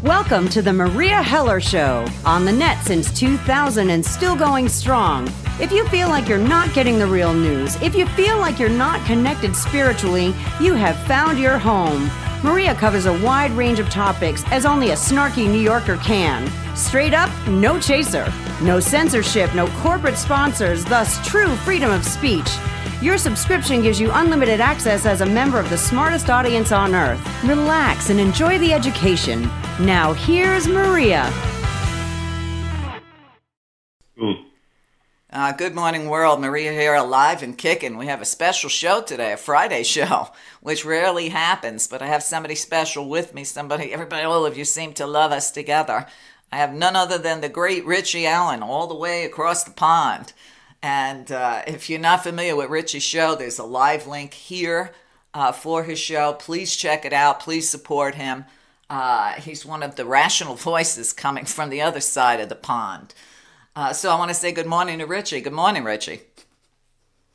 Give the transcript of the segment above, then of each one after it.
Welcome to the Meria Heller Show, on the net since 2000 and still going strong. If you feel like you're not getting the real news, if you feel like you're not connected spiritually, you have found your home. Meria covers a wide range of topics as only a snarky New Yorker can. Straight up, no chaser. No censorship, no corporate sponsors, thus true freedom of speech. Your subscription gives you unlimited access as a member of the smartest audience on earth. Relax and enjoy the education. Now here's Meria. Good morning, world. Meria here, alive and kicking. We have a special show today, a Friday show, which rarely happens, but I have somebody special with me, everybody, all of you seem to love us together. I have none other than the great Richie Allen, all the way across the pond. And if you're not familiar with Richie's show, there's a live link here for his show. Please check it out. Please support him. He's one of the rational voices coming from the other side of the pond. So I want to say good morning to Richie. Good morning, Richie.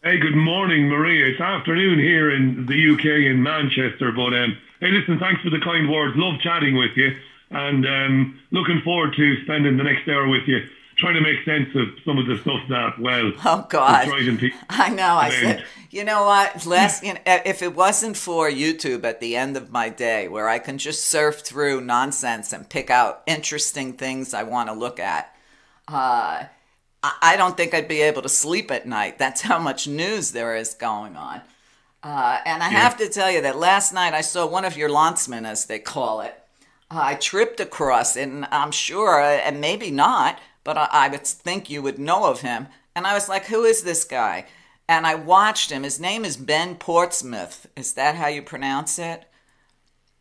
Hey, good morning, Meria. It's afternoon here in the UK in Manchester. But hey, listen, thanks for the kind words. Love chatting with you. And looking forward to spending the next hour with you, trying to make sense of some of the stuff that, well, oh God, people. I know. I said, you know what? If it wasn't for YouTube at the end of my day, where I can just surf through nonsense and pick out interesting things I want to look at, I don't think I'd be able to sleep at night. That's how much news there is going on. And I have to tell you that last night I saw one of your landsmen, as they call it. I tripped across it, and I'm sure, and maybe not, but I would think you would know of him. And I was like, who is this guy? And I watched him. His name is Ben Portsmouth. Is that how you pronounce it?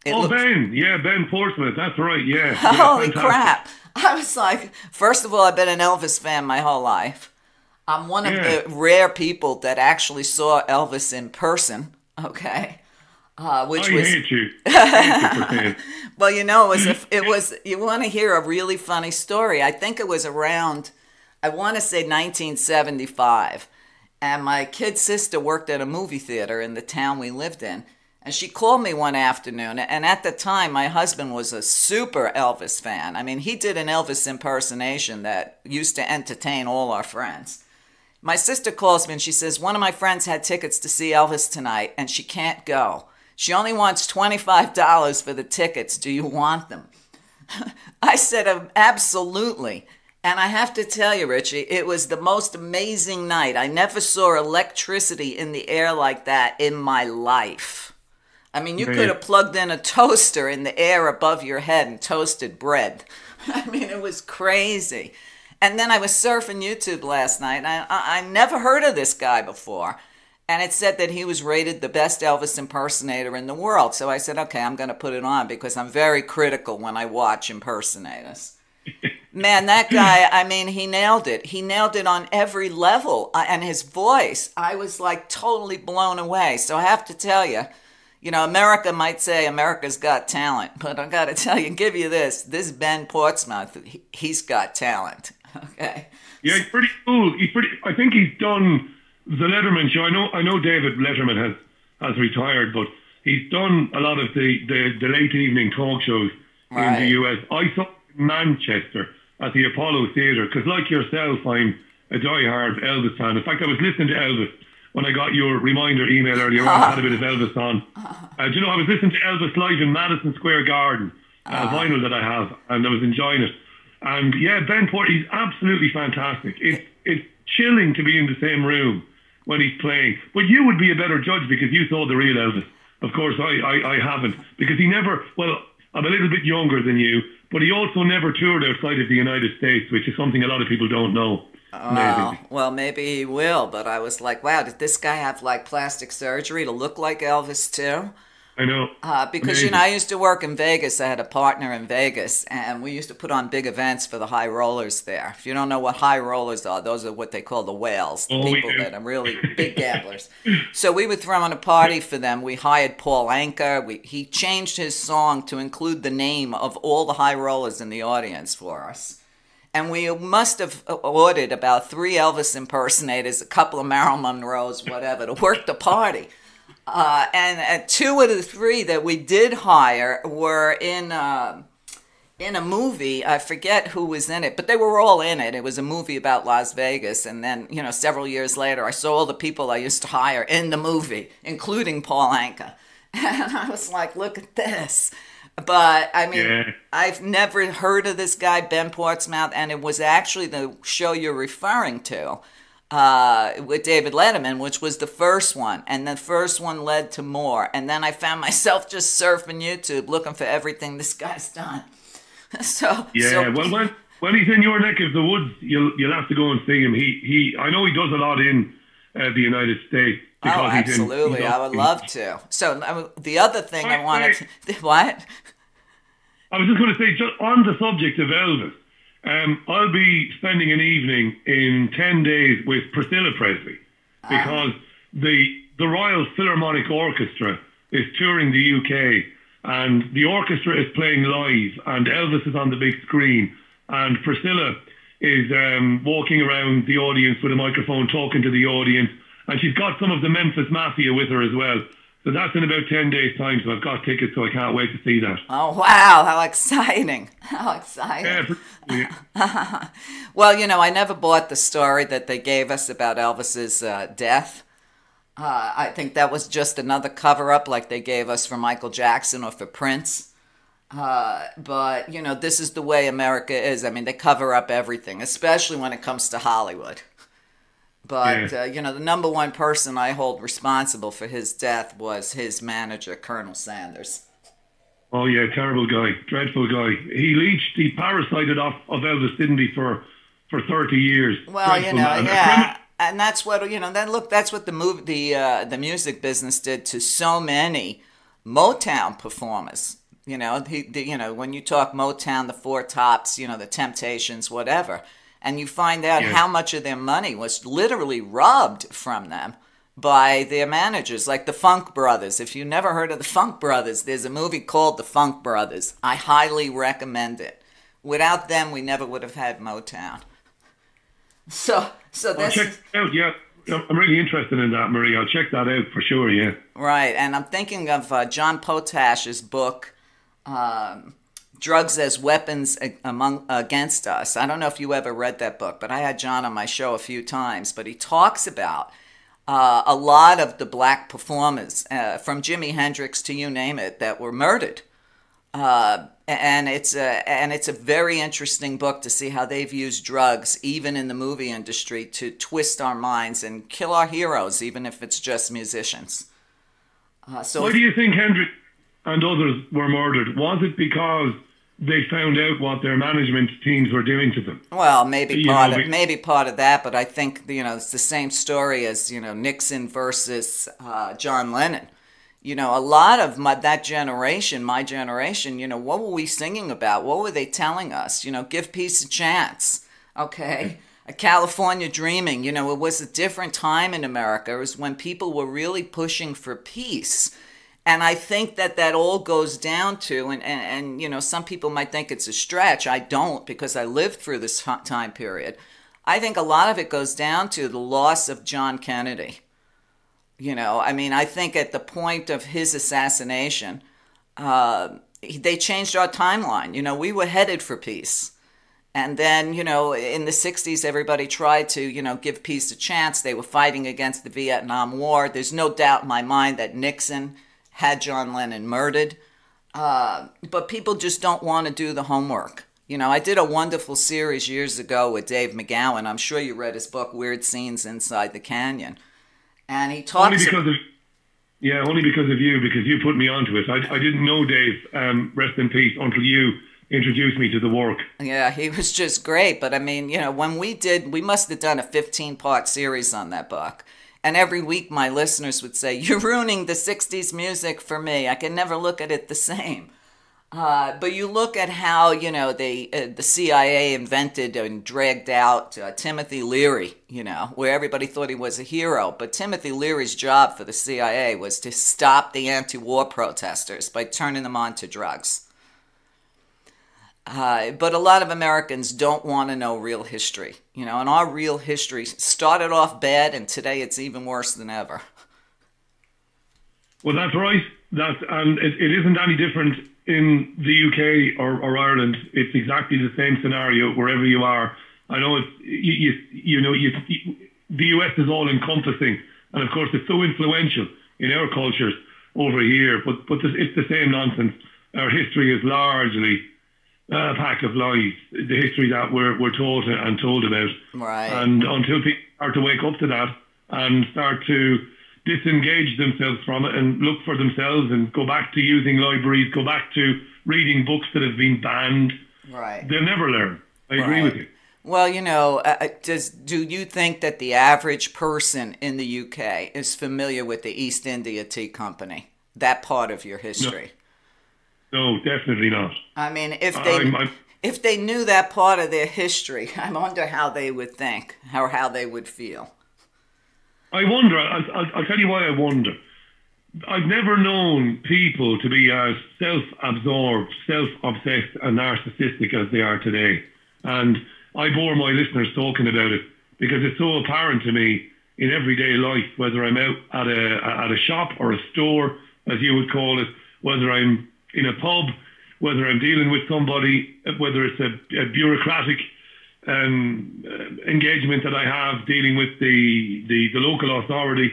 Ben. Yeah, Ben Portsmouth. That's right, yeah. Holy crap. I was like, first of all, I've been an Elvis fan my whole life. I'm one of the rare people that actually saw Elvis in person, okay? Which was... hate you. I Well, you know, it was. You want to hear a really funny story? I think it was around, I want to say 1975, and my kid sister worked at a movie theater in the town we lived in, and she called me one afternoon, and at the time, my husband was a super Elvis fan. I mean, he did an Elvis impersonation that used to entertain all our friends. My sister calls me and she says, one of my friends had tickets to see Elvis tonight, and she can't go. She only wants $25 for the tickets. Do you want them? I said, absolutely. And I have to tell you, Richie, it was the most amazing night. I never saw electricity in the air like that in my life. I mean, you could have plugged in a toaster in the air above your head and toasted bread. I mean, it was crazy. And then I was surfing YouTube last night, and I never heard of this guy before. And it said that he was rated the best Elvis impersonator in the world. So I said, okay, I'm going to put it on because I'm very critical when I watch impersonators. Man, that guy, I mean, he nailed it. He nailed it on every level. And his voice, I was like totally blown away. So I have to tell you, you know, America might say America's got talent. But I got to tell you, give you this Ben Portsmouth, he's got talent. Okay. Yeah, he's pretty cool. I think he's done the Letterman show. I know David Letterman has retired, but he's done a lot of the late evening talk shows in the US. I saw Manchester at the Apollo Theatre because, like yourself, I'm a diehard Elvis fan. In fact, I was listening to Elvis when I got your reminder email earlier on. I had a bit of Elvis on. Do you know, I was listening to Elvis live in Madison Square Garden, vinyl that I have, and I was enjoying it. And yeah, Ben Port, he's absolutely fantastic. It's chilling to be in the same room when he's playing. But you would be a better judge because you saw the real Elvis. Of course, I haven't. Because he never, well, I'm a little bit younger than you, but he also never toured outside of the United States, which is something a lot of people don't know. Oh, well, maybe he will. But I was like, wow, did this guy have like plastic surgery to look like Elvis too? I know. Because, amazing. you know, I used to work in Vegas. I had a partner in Vegas, and we used to put on big events for the high rollers there. If you don't know what high rollers are, those are what they call the whales, the people that are really big gamblers. So we were throwing a party for them. We hired Paul Anka. He changed his song to include the name of all the high rollers in the audience for us. And we must have ordered about 3 Elvis impersonators, a couple of Marilyn Monroes, whatever, to work the party. And 2 of the 3 that we did hire were in in a movie. I forget who was in it, but they were all in it. It was a movie about Las Vegas. And then, several years later, I saw all the people I used to hire in the movie, including Paul Anka. And I was like, look at this. But, I mean, I've never heard of this guy, Ben Portsmouth, and it was actually the show you're referring to with David Letterman, which was the first one. And the first one led to more. And then I found myself just surfing YouTube looking for everything this guy's done. Well, when he's in your neck of the woods, you'll have to go and see him. I know he does a lot in the United States. Oh, absolutely. I would love to. So the other thing I wanted to... What? I was just going to say, just on the subject of Elvis, I'll be spending an evening in 10 days with Priscilla Presley because the Royal Philharmonic Orchestra is touring the UK and the orchestra is playing live and Elvis is on the big screen and Priscilla is walking around the audience with a microphone talking to the audience, and she's got some of the Memphis Mafia with her as well. So that's in about 10 days' time, so I've got tickets, so I can't wait to see that. Oh, wow, how exciting. How exciting. Yeah. Well, I never bought the story that they gave us about Elvis's death. I think that was just another cover-up like they gave us for Michael Jackson or for Prince. But, this is the way America is. I mean, they cover up everything, especially when it comes to Hollywood. But, the number one person I hold responsible for his death was his manager, Colonel Sanders. Oh, yeah, terrible guy, dreadful guy. He parasited off of Elvis, didn't he, for 30 years. Well, yeah. And that's what, that's what the music business did to so many Motown performers. When you talk Motown, the Four Tops, the Temptations, whatever, and you find out how much of their money was literally robbed from them by their managers, like the Funk Brothers. If you never heard of the Funk Brothers, there's a movie called The Funk Brothers. I highly recommend it. Without them, we never would have had Motown. So this. Check it out, yeah. I'm really interested in that, Maria. I'll check that out for sure, yeah. Right, and I'm thinking of John Potash's book, Drugs as Weapons Against Us. I don't know if you ever read that book, but I had John on my show a few times. But he talks about a lot of the black performers, from Jimi Hendrix to you name it, that were murdered. And it's a very interesting book to see how they've used drugs, even in the movie industry, to twist our minds and kill our heroes, even if it's just musicians. Why do you think Hendrix and others were murdered? Was it because they found out what their management teams were doing to them? Well, maybe part of that, but I think it's the same story as Nixon versus John Lennon. A lot of that generation, my generation, what were we singing about? What were they telling us? Give peace a chance, okay? A California dreaming, it was a different time in America. It was when people were really pushing for peace. And I think that all goes down to, and some people might think it's a stretch. I don't, because I lived through this time period. I think a lot of it goes down to the loss of John Kennedy. I think at the point of his assassination, they changed our timeline. We were headed for peace. And then, in the 60s, everybody tried to, give peace a chance. They were fighting against the Vietnam War. There's no doubt in my mind that Nixon had John Lennon murdered. But people just don't want to do the homework. I did a wonderful series years ago with Dave McGowan. I'm sure you read his book, Weird Scenes Inside the Canyon. And he talks... only because of you, because you put me onto it. I didn't know Dave, rest in peace, until you introduced me to the work. Yeah, he was just great. But when we must have done a 15-part series on that book. And every week my listeners would say, "You're ruining the 60s music for me. I can never look at it the same." But you look at how, the CIA invented and dragged out Timothy Leary, where everybody thought he was a hero. But Timothy Leary's job for the CIA was to stop the anti-war protesters by turning them on to drugs. But a lot of Americans don't want to know real history. And our real history started off bad, and today it's even worse than ever. Well, that's right. and it isn't any different in the UK or Ireland. It's exactly the same scenario wherever you are. I know it's the US is all encompassing, and of course it's so influential in our cultures over here. But it's the same nonsense. Our history is largely a pack of lies. The history that we're taught and told about, right? And until people start to wake up to that and start to disengage themselves from it and look for themselves and go back to using libraries, go back to reading books that have been banned, right? They'll never learn. I agree with you. Well, do you think that the average person in the UK is familiar with the East India Tea Company, that part of your history? No, definitely not. I mean, if they knew that part of their history, I wonder how they would think, or how they would feel. I wonder, I'll tell you why I wonder. I've never known people to be as self-absorbed, self-obsessed and narcissistic as they are today. And I bore my listeners talking about it because it's so apparent to me in everyday life, whether I'm out at a shop or a store, as you would call it, whether I'm in a pub, whether I'm dealing with somebody, whether it's a bureaucratic engagement that I have dealing with the local authority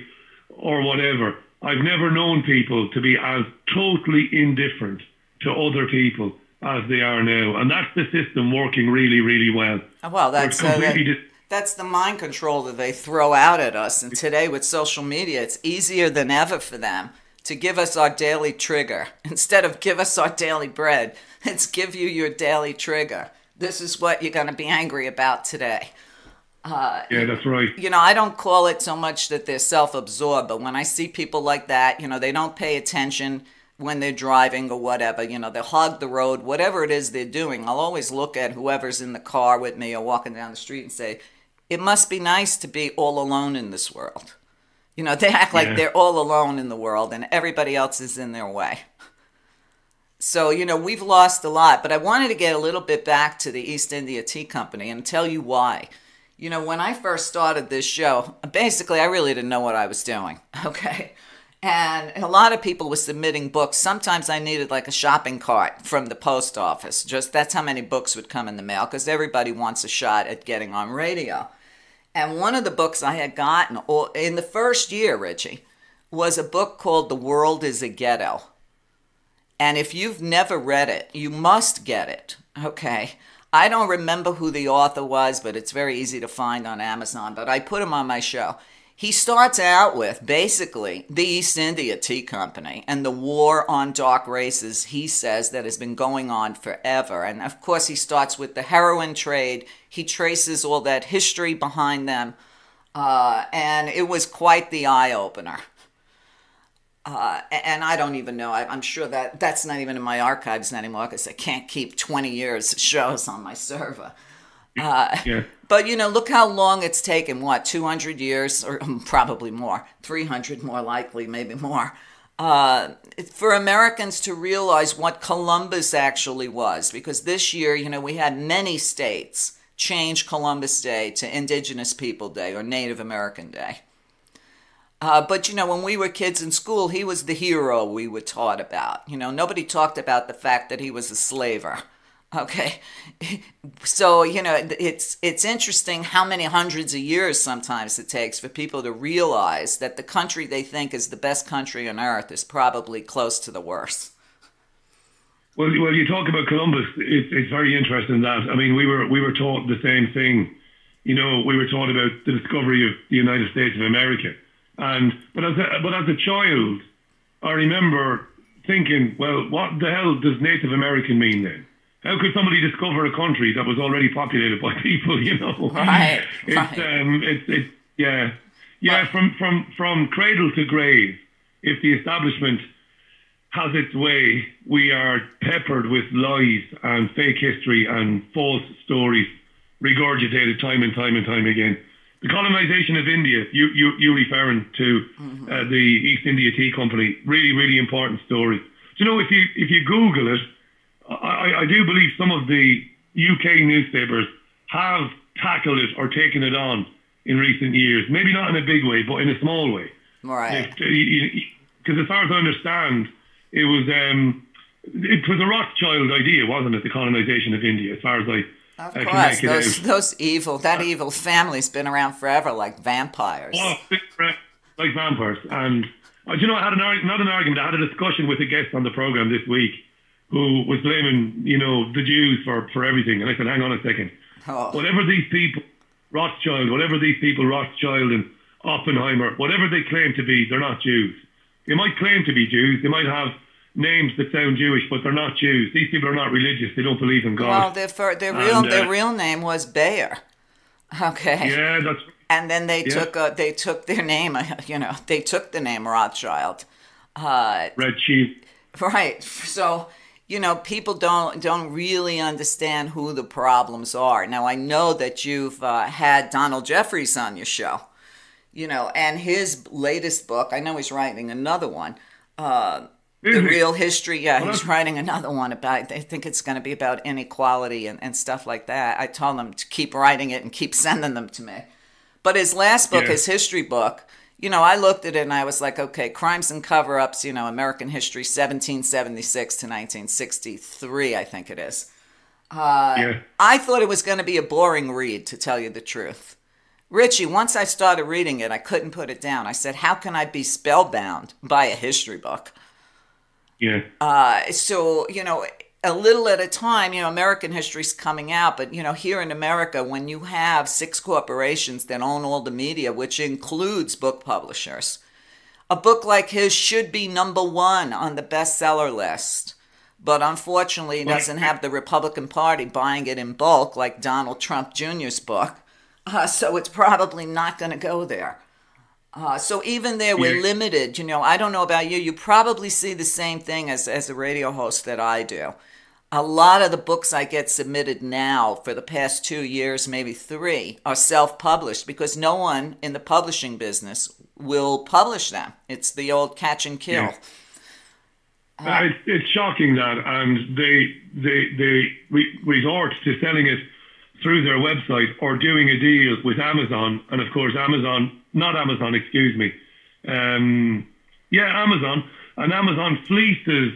or whatever. I've never known people to be as totally indifferent to other people as they are now. And that's the system working really, really well. Well, that's the mind control that they throw out at us. And today with social media, it's easier than ever for them to give us our daily trigger. Instead of give us our daily bread, it's give you your daily trigger. This is what you're going to be angry about today. Yeah, that's right. I don't call it so much that they're self-absorbed, but when I see people like that, they don't pay attention when they're driving or whatever. They'll hog the road, whatever it is they're doing. I'll always look at whoever's in the car with me or walking down the street and say, it must be nice to be all alone in this world. They act like they're all alone in the world and everybody else is in their way. So, we've lost a lot, but I wanted to get a little bit back to the East India Tea Company and tell you why. When I first started this show, basically I really didn't know what I was doing, okay? And a lot of people were submitting books. Sometimes I needed like a shopping cart from the post office. Just that's how many books would come in the mail because everybody wants a shot at getting on radio. And one of the books I had gotten in the first year, Richie, was a book called The World is a Ghetto. And if you've never read it, you must get it, okay? I don't remember who the author was, but it's very easy to find on Amazon. But I put him on my show. He starts out with, basically, the East India Tea Company and the war on dark races, he says, that has been going on forever. And, of course, he starts with the heroin trade. He traces all that history behind them. And it was quite the eye-opener. And I don't even know. I'm sure that's not even in my archives anymore because I can't keep 20 years of shows on my server. Yeah. But, look how long it's taken. What, 200 years or probably more, 300 more likely, maybe more, for Americans to realize what Columbus actually was. Because this year, we had many states change Columbus Day to Indigenous People Day or Native American Day. But, when we were kids in school, he was the hero we were taught about. Nobody talked about the fact that he was a slaver. Okay. So, it's interesting how many hundreds of years sometimes it takes for people to realize that the country they think is the best country on earth is probably close to the worst. Well, you talk about Columbus. It's very interesting that. I mean, we were taught the same thing. We were taught about the discovery of the United States of America. But as a child, I remember thinking, well, what the hell does Native American mean then? How could somebody discover a country that was already populated by people? Right. From cradle to grave. If the establishment has its way, we are peppered with lies and fake history and false stories, regurgitated time and time and time again. The colonization of India, you referring to the East India Tea Company, really, really important story. If you Google it, I do believe some of the UK newspapers have tackled it or taken it on in recent years. Maybe not in a big way, but in a small way. Right. Because as far as I understand, it was a Rothschild idea, wasn't it? The colonization of India, as far as I of can course, make it out. that evil family's been around forever, like vampires. Oh, like vampires. And you know, I had not an argument. I had a discussion with a guest on the program this week who was blaming, you know, the Jews for everything. And I said, hang on a second. Oh. Whatever these people, Rothschild and Oppenheimer, whatever they claim to be, they're not Jews. They might claim to be Jews. They might have names that sound Jewish, but they're not Jews. These people are not religious. They don't believe in God. Well, their real name was Bayer. Okay. Yeah, that's. And then they took their name. You know, they took the name Rothschild. Red Sheep. Right. So, you know, people don't really understand who the problems are. Now, I know that you've had Donald Jeffries on your show, you know, and his latest book, I know he's writing another one, The Real History. Yeah, he's writing another one about, I think it's going to be about inequality and stuff like that. I told him to keep writing it and keep sending them to me. But his last book, his history book, you know, I looked at it and I was like, okay, Crimes and Cover-Ups, you know, American History, 1776 to 1963, I think it is. I thought it was going to be a boring read, to tell you the truth. Richie, once I started reading it, I couldn't put it down. I said, how can I be spellbound by a history book? Yeah. So, you know, a little at a time, you know, American history's coming out, but, you know, here in America, when you have 6 corporations that own all the media, which includes book publishers, a book like his should be #1 on the bestseller list. But unfortunately, it doesn't have the Republican Party buying it in bulk like Donald Trump Jr.'s book. So it's probably not going to go there. So even there, we're limited. You know, I don't know about you. You probably see the same thing as a radio host that I do. A lot of the books I get submitted now for the past 2 years, maybe 3, are self-published because no one in the publishing business will publish them. It's the old catch and kill. Yeah. It's shocking that, and they resort to selling it through their website or doing a deal with Amazon. And of course, Amazon. Amazon. And Amazon fleeces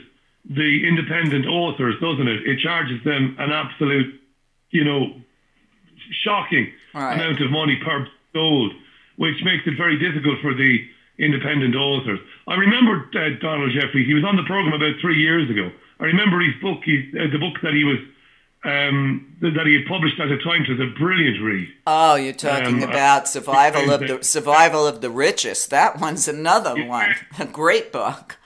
the independent authors, doesn't it? It charges them an absolute, you know, shocking amount of money per sold, which makes it very difficult for the independent authors. I remember Donald Jeffries. He was on the program about 3 years ago. I remember his book, the book that he was that he had published at the time. It was a brilliant read. Oh, you're talking about Survival of the Richest. That one's another one. A great book.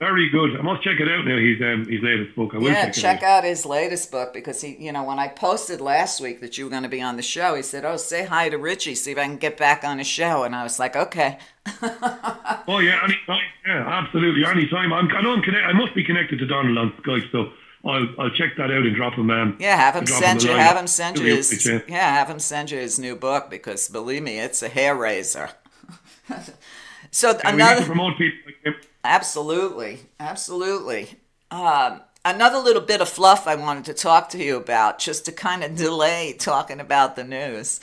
Very good. I must check it out now. His latest book. I will check out his latest book because he, you know, when I posted last week that you were going to be on the show, he said, "Oh, say hi to Richie, see if I can get back on his show." And I was like, "Okay." Oh yeah, anytime. Yeah, absolutely, anytime. I know I'm connected. I must be connected to Donald on Skype, so I'll check that out and drop him. Have him send you his new book because believe me, it's a hair raiser. So we need to promote people like him. Absolutely. Another little bit of fluff I wanted to talk to you about, just to kind of delay talking about the news,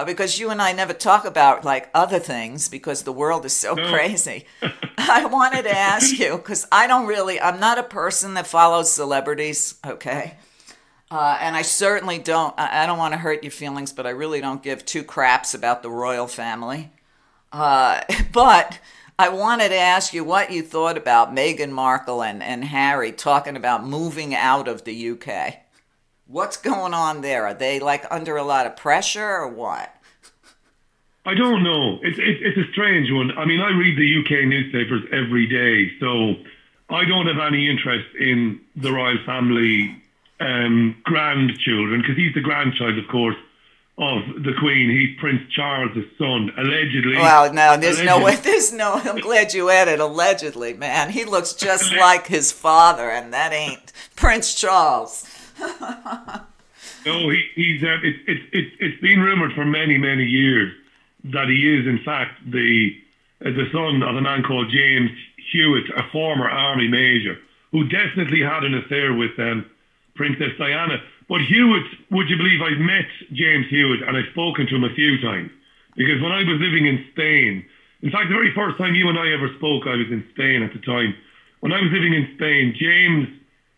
because you and I never talk about like other things because the world is so crazy. I wanted to ask you because I'm not a person that follows celebrities, okay? And I certainly don't. I don't want to hurt your feelings, but I really don't give 2 craps about the royal family. But I wanted to ask you what you thought about Meghan Markle and Harry talking about moving out of the UK. What's going on there? Are they like under a lot of pressure or what? I don't know. It's a strange one. I mean, I read the UK newspapers every day, so I don't have any interest in the royal family grandchildren because he's the grandchild, of course, of the Queen. He's Prince Charles' son, allegedly. Well, no, I'm glad you added allegedly, man. He looks just like his father, and that ain't Prince Charles. No, it's been rumoured for many, many years that he is, in fact, the son of a man called James Hewitt, a former army major, who definitely had an affair with Princess Diana. But Hewitt, would you believe I've met James Hewitt and I've spoken to him a few times? Because when I was living in Spain, in fact, the very first time you and I ever spoke, I was in Spain at the time. when I was living in Spain, James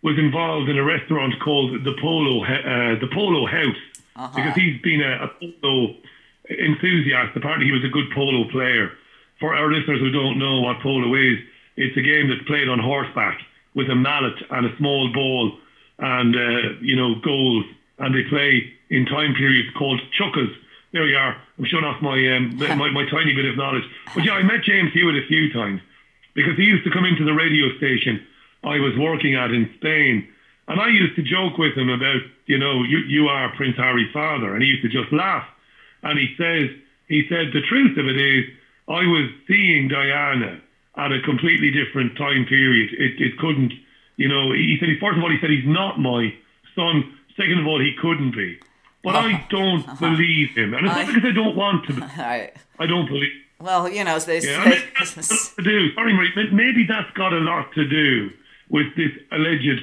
was involved in a restaurant called the Polo House, because he's been a polo enthusiast. Apparently, he was a good polo player. For our listeners who don't know what polo is, it's a game that's played on horseback with a mallet and a small ball and goals, and they play in time periods called chuckas. There you are. I'm showing off my tiny bit of knowledge. But yeah, I met James Hewitt a few times because he used to come into the radio station I was working at in Spain, and I used to joke with him about, you are Prince Harry's father, and he used to just laugh. And he said the truth of it is, I was seeing Diana at a completely different time period. It couldn't, he said, first of all, he said he's not my son. Second of all, he couldn't be. But I don't believe him. And it's not because I don't want to be. I don't believe. Well, they say... Sorry, Marie, maybe that's got a lot to do with this alleged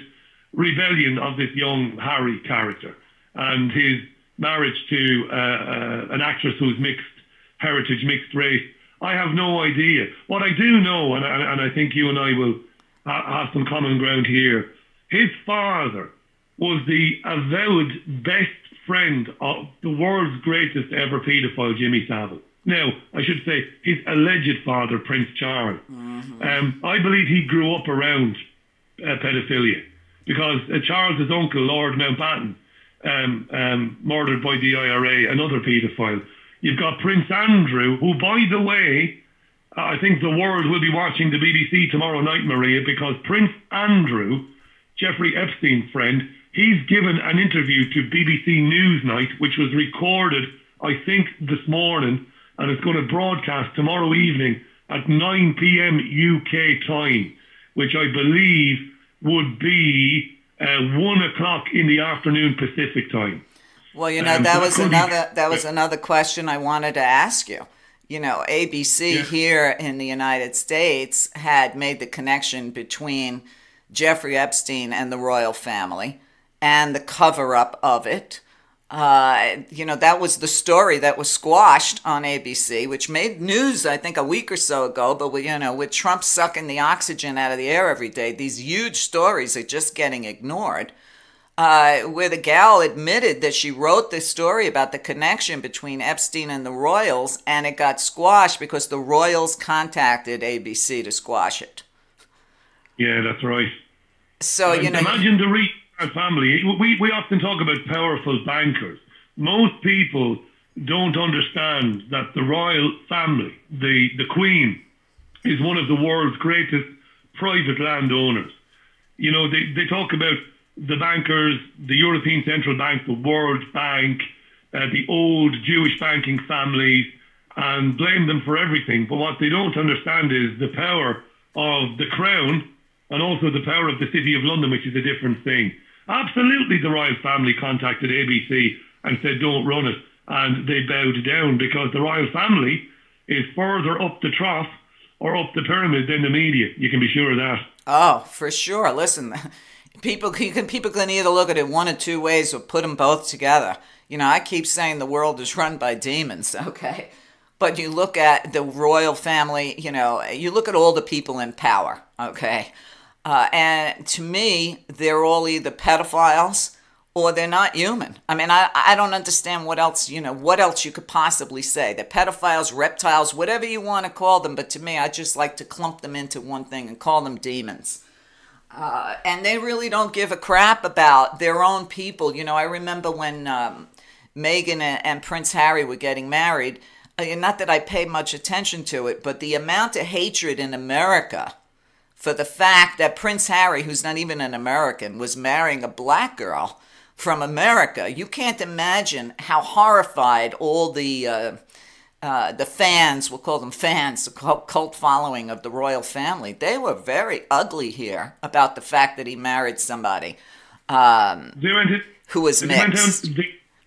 rebellion of this young Harry character and his marriage to an actress who's mixed heritage, mixed race. I have no idea. What I do know, and I think you and I will have some common ground here, his father was the avowed best friend of the world's greatest ever paedophile, Jimmy Savile. Now, I should say his alleged father, Prince Charles. I believe he grew up around pedophilia because Charles's uncle, Lord Mountbatten, murdered by the IRA, another paedophile. You've got Prince Andrew, who, by the way, I think the world will be watching the BBC tomorrow night, Meria, because Prince Andrew, Jeffrey Epstein's friend, he's given an interview to BBC Newsnight, which was recorded, I think, this morning, and it's going to broadcast tomorrow evening at 9 p.m. UK time, which I believe would be 1 o'clock in the afternoon Pacific time. Well, that was another question I wanted to ask you. ABC here in the United States had made the connection between Jeffrey Epstein and the royal family and the cover-up of it. That was the story that was squashed on ABC, which made news, I think, a week or so ago. But, with Trump sucking the oxygen out of the air every day, these huge stories are just getting ignored. Where the gal admitted that she wrote this story about the connection between Epstein and the royals, and it got squashed because the royals contacted ABC to squash it. Yeah, that's right. So, imagine the Richie family. We often talk about powerful bankers. Most people don't understand that the royal family, the Queen, is one of the world's greatest private landowners. They talk about the bankers, the European Central Bank, the World Bank, the old Jewish banking families, and blame them for everything. But what they don't understand is the power of the Crown and also the power of the City of London, which is a different thing. Absolutely, the royal family contacted ABC and said, don't run it. And they bowed down because the royal family is further up the trough or up the pyramid than the media. You can be sure of that. Oh, for sure. Listen, people can either look at it one of two ways or put them both together. I keep saying the world is run by demons, okay? But you look at the royal family, you look at all the people in power, okay? And to me, they're all either pedophiles or they're not human. I mean, I don't understand what else you could possibly say. They're pedophiles, reptiles, whatever you want to call them. But to me, I just like to clump them into one thing and call them demons. And they really don't give a crap about their own people. I remember when Meghan and Prince Harry were getting married. Not that I paid much attention to it, but the amount of hatred in America for the fact that Prince Harry, who's not even an American, was marrying a black girl from America. You can't imagine how horrified all the fans, we'll call them fans, the cult following of the royal family, they were very ugly here about the fact that he married somebody who was mixed.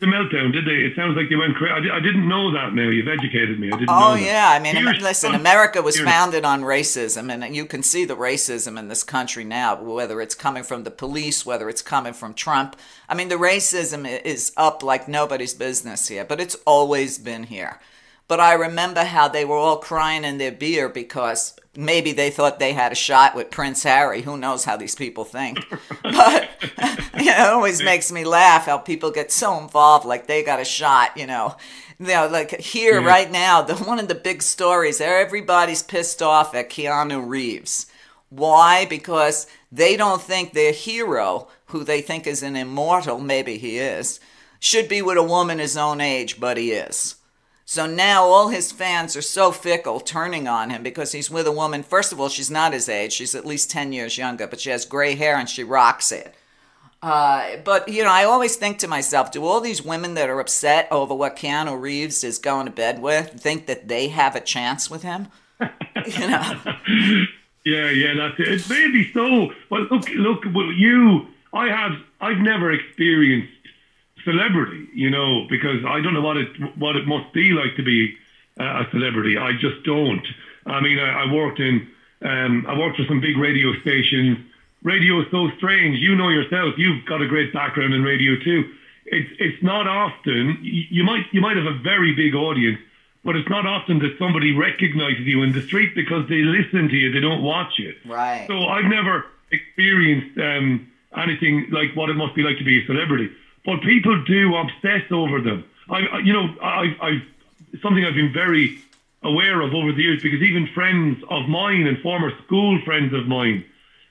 The meltdown, did they? It sounds like they went crazy. I didn't know that now. You've educated me. I didn't know that. Oh, yeah. I mean, listen, America was founded on racism, and you can see the racism in this country now, whether it's coming from the police, whether it's coming from Trump. I mean, the racism is up like nobody's business here, but it's always been here. But I remember how they were all crying in their beer because maybe they thought they had a shot with Prince Harry. Who knows how these people think? But it always makes me laugh how people get so involved, like they got a shot, like here right now, one of the big stories, everybody's pissed off at Keanu Reeves. Why? Because they don't think their hero, who they think is an immortal, maybe he is, should be with a woman his own age, but he is. So now all his fans are so fickle, turning on him because he's with a woman. First of all, she's not his age. She's at least 10 years younger, but she has gray hair and she rocks it. But, I always think to myself, do all these women that are upset over what Keanu Reeves is going to bed with think that they have a chance with him? Yeah, that's it. It may be so. Well, look, I've never experienced celebrity, because I don't know what it must be like to be a celebrity. I just don't. I mean, I worked for some big radio stations. Radio is so strange. You know yourself. You've got a great background in radio too. It's not often you might have a very big audience, but it's not often that somebody recognizes you in the street because they listen to you. They don't watch you. Right. So I've never experienced anything like what it must be like to be a celebrity. But people do obsess over them. I something I've been very aware of over the years, because even friends of mine and former school friends of mine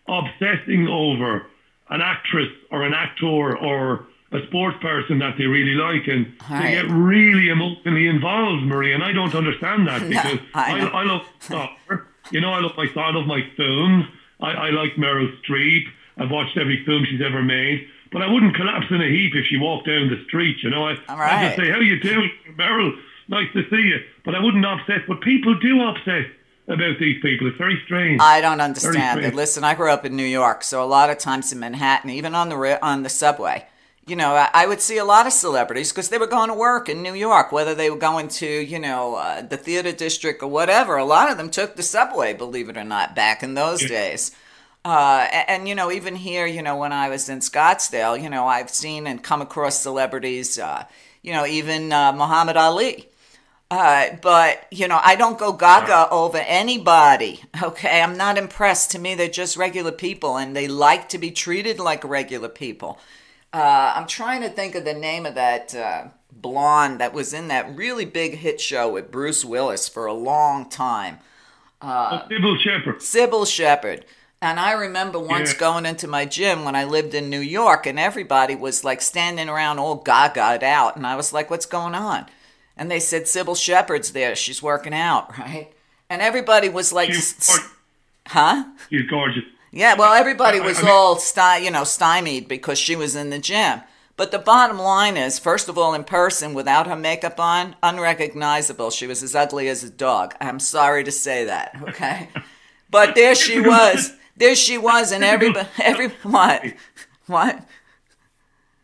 obsessing over an actress or an actor or a sports person that they really like, and they get really emotionally involved, Maria, and I don't understand that, because I love soccer, I love my films, I like Meryl Streep, I've watched every film she's ever made, but I wouldn't collapse in a heap if she walked down the street, I'd just say, how you doing, Meryl? Nice to see you. But I wouldn't obsess, but people do obsess about these people. It's very strange. I don't understand it. Listen, I grew up in New York, so a lot of times in Manhattan, even on the subway, I would see a lot of celebrities because they were going to work in New York, whether they were going to, the theater district or whatever. A lot of them took the subway, believe it or not, back in those days. And even here, when I was in Scottsdale, I've seen and come across celebrities, even Muhammad Ali. But, I don't go gaga over anybody, okay? I'm not impressed. To me, they're just regular people, and they like to be treated like regular people. I'm trying to think of the name of that blonde that was in that really big hit show with Bruce Willis for a long time. Sybil Shepherd. Sybil Shepherd. And I remember once going into my gym when I lived in New York, and everybody was like standing around all gaga'd out, and I was like, what's going on? And they said, Sybil Shepherd's there. She's working out, right? And everybody was like, huh? She's gorgeous. Yeah, well, everybody was all stymied because she was in the gym. But the bottom line is, first of all, in person, without her makeup on, unrecognizable. She was as ugly as a dog. I'm sorry to say that, okay? But there she was. There she was, and what?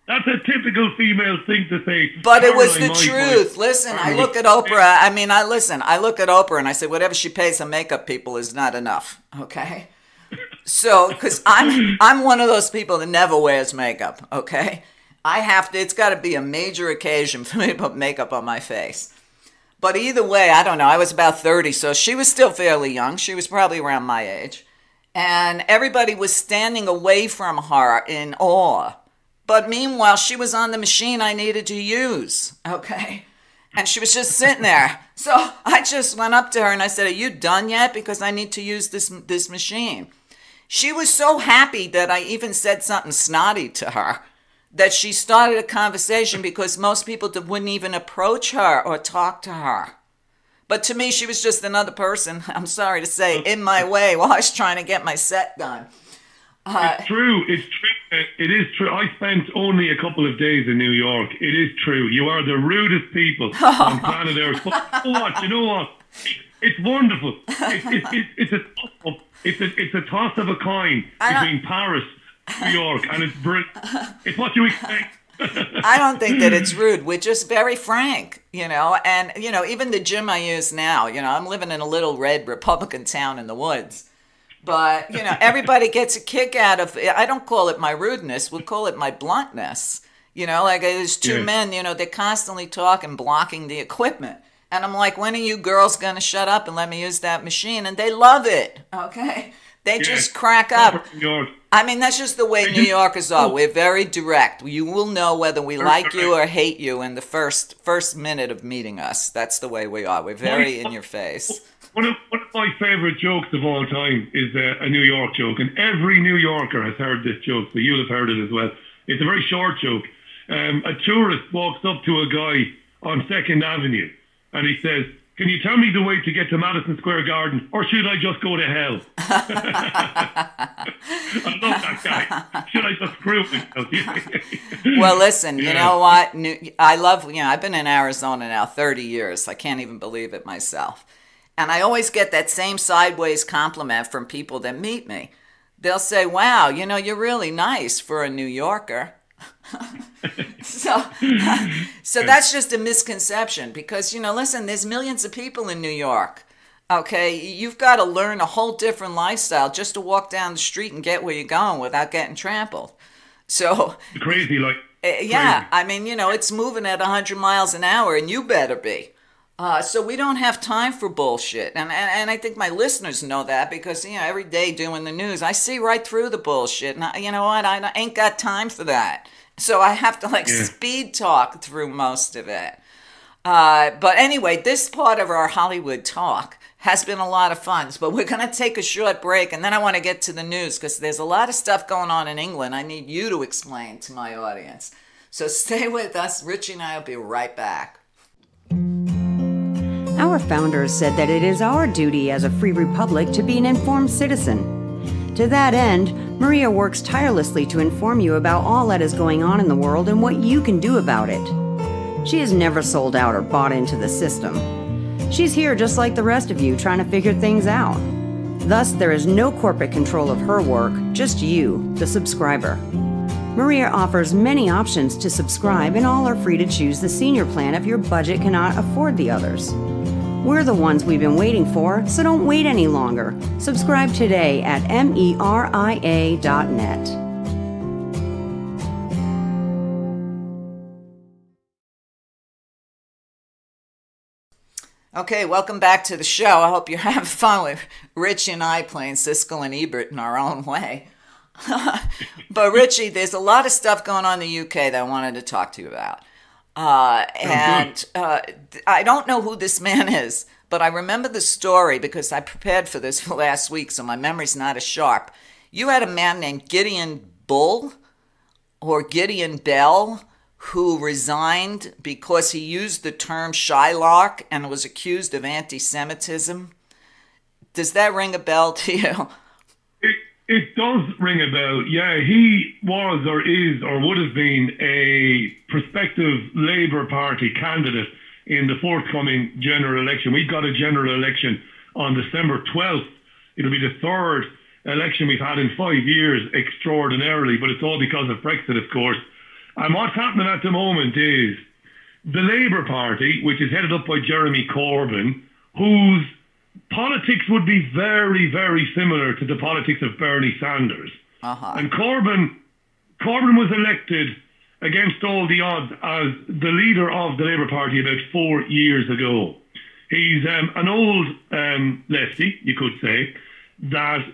That's a typical female thing to say. But it was the truth. Listen, I look at Oprah. I look at Oprah and I say, whatever she pays her makeup people is not enough. Okay? So, because I'm one of those people that never wears makeup. Okay? it's got to be a major occasion for me to put makeup on my face. But either way, I don't know. I was about 30, so she was still fairly young. She was probably around my age. And everybody was standing away from her in awe. But meanwhile, she was on the machine I needed to use, okay? And she was just sitting there. So I just went up to her and I said, are you done yet? Because I need to use this machine. She was so happy that I even said something snotty to her, that she started a conversation, because most people wouldn't even approach her or talk to her. But to me, she was just another person, I'm sorry to say, in my way while I was trying to get my set done. It's true. It is true. I spent only a couple of days in New York. It is true. You are the rudest people on planet Earth. But you know what? It's wonderful. It's a toss of a coin between Paris, New York, and it's brilliant. It's what you expect. I don't think that it's rude. We're just very frank, and, even the gym I use now, I'm living in a little red Republican town in the woods. But, everybody gets a kick out of it. I don't call it my rudeness. We'll call it my bluntness. Like there's two men, they're constantly talking, blocking the equipment. And I'm like, when are you girls going to shut up and let me use that machine? And they love it, okay? They just crack up. I mean, that's just the way New Yorkers are. We're very direct. You will know whether we like you or hate you in the first minute of meeting us. That's the way we are. We're very in your face. One of my favorite jokes of all time is a New York joke, and every New Yorker has heard this joke, so you'll have heard it as well. It's a very short joke. A tourist walks up to a guy on 2nd Avenue, and he says, "Can you tell me the way to get to Madison Square Garden, or should I just go to hell?" I love that guy. Should I just screw myself? Well, listen, you know what? I love, I've been in Arizona now 30 years. I can't even believe it myself. And I always get that same sideways compliment from people that meet me. They'll say, "Wow, you're really nice for a New Yorker." So that's just a misconception because, listen, there's millions of people in New York. Okay, you've got to learn a whole different lifestyle just to walk down the street and get where you're going without getting trampled. So crazy, like yeah, crazy. I mean, it's moving at 100 miles an hour, and you better be. So we don't have time for bullshit, and I think my listeners know that because every day doing the news, I see right through the bullshit, and you know what? I ain't got time for that. So I have to speed talk through most of it. But anyway, this part of our Hollywood talk has been a lot of fun. But we're going to take a short break, and then I want to get to the news because there's a lot of stuff going on in England I need you to explain to my audience. So stay with us. Richie and I will be right back. Our founders said that it is our duty as a free republic to be an informed citizen. To that end, Meria works tirelessly to inform you about all that is going on in the world and what you can do about it. She has never sold out or bought into the system. She's here just like the rest of you trying to figure things out. Thus, there is no corporate control of her work, just you, the subscriber. Meria offers many options to subscribe, and all are free to choose the senior plan if your budget cannot afford the others. We're the ones we've been waiting for, so don't wait any longer. Subscribe today at meria.net. Okay, welcome back to the show. I hope you're having fun with Richie and I playing Siskel and Ebert in our own way. But Richie, there's a lot of stuff going on in the UK that I wanted to talk to you about. I don't know who this man is, but I remember the story because I prepared for this for last week, so my memory's not as sharp. You had a man named Gideon Bull or Gideon Bell who resigned because he used the term Shylock and was accused of anti-Semitism. Does that ring a bell to you? It does ring a bell. Yeah, he was or is or would have been a prospective Labour Party candidate in the forthcoming general election. We've got a general election on December 12th. It'll be the third election we've had in 5 years, extraordinarily, but it's all because of Brexit, of course. And what's happening at the moment is the Labour Party, which is headed up by Jeremy Corbyn, whose politics would be very, very similar to the politics of Bernie Sanders. And Corbyn was elected against all the odds as the leader of the Labour Party about 4 years ago. He's an old lefty, you could say, that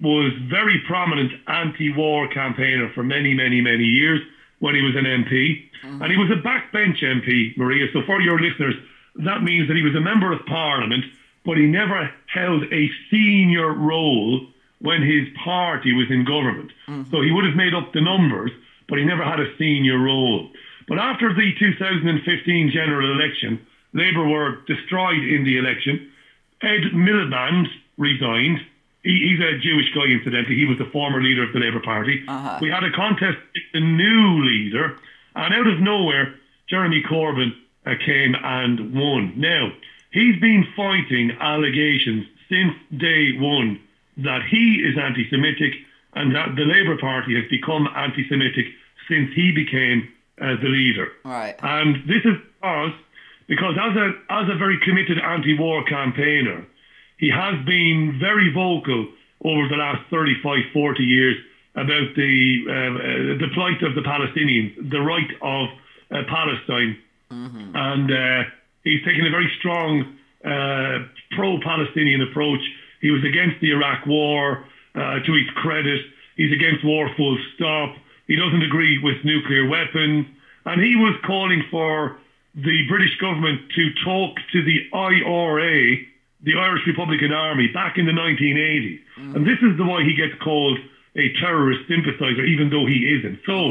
was very prominent anti-war campaigner for many, many, many years when he was an MP. And he was a backbench MP, Meria. So for your listeners, that means that he was a member of Parliament, but he never held a senior role when his party was in government. So he would have made up the numbers, but he never had a senior role. But after the 2015 general election, Labour were destroyed in the election. Ed Miliband resigned. He's a Jewish guy, incidentally. He was the former leader of the Labour Party. We had a contest with the new leader, and out of nowhere, Jeremy Corbyn came and won. Now, he's been fighting allegations since day one that he is anti-Semitic and that the Labour Party has become anti-Semitic since he became the leader. Right. And this is because as a very committed anti-war campaigner, he has been very vocal over the last 35, 40 years about the plight of the Palestinians, the right of Palestine. And He's taken a very strong pro-Palestinian approach. He was against the Iraq war, to his credit. He's against war full stop. He doesn't agree with nuclear weapons. And he was calling for the British government to talk to the IRA, the Irish Republican Army, back in the 1980s. And this is why he gets called a terrorist sympathizer, even though he isn't. So,